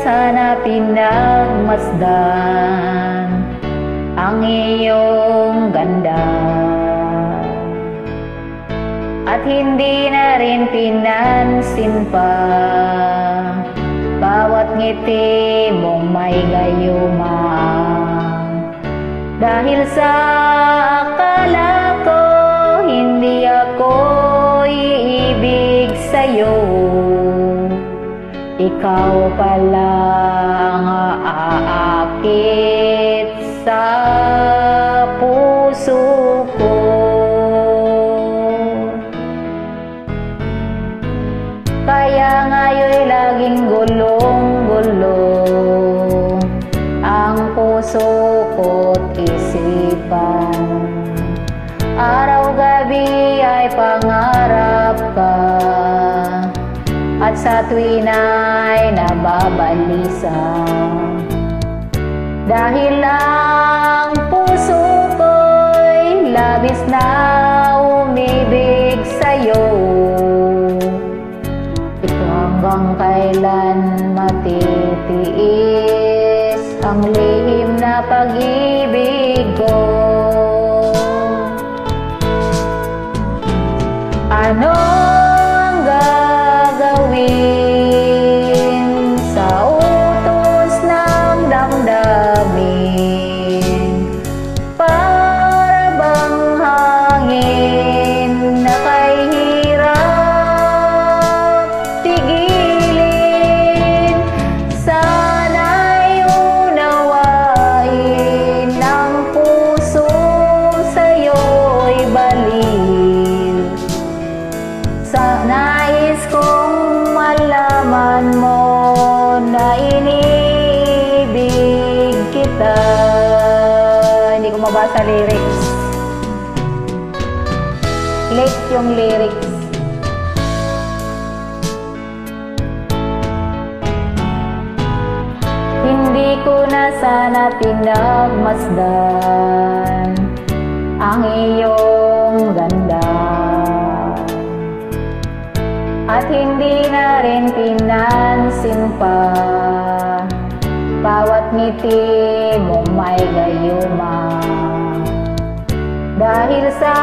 sana pinagmasdan ang iyong ganda, at hindi na rin pinansin pa bawat ngiti mong may gayuma. Dahil sa akala ko hindi ako iibig sa'yo, ikaw pala ang aakit sa puso ko. Kaya ngayon'y laging gulong-gulo ang puso ko't isipan. Araw-gabi ay pangarap ka, at sa tuwin ay nababalisa. Dahil ang puso ko'y labis na umibig sa'yo, ito hanggang kailan matitiis ang lihim na pag-ibig ko. Ano ang gagawin sa utos ng damdamin? Para bang hangin na kay hirap tigilin? Sana'y unawain ng puso sa'yo'y baliw. Sa nais kong malaman mo na iniibig kita. Hindi ko mabasa lyrics. Late yung lyrics. Hindi ko na sana pinagmasdan ang iyong ganda, at hindi na rin pinansin pa bawat ngiti mong may gayuma. Dahil sa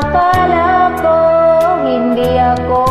akala ko hindi ako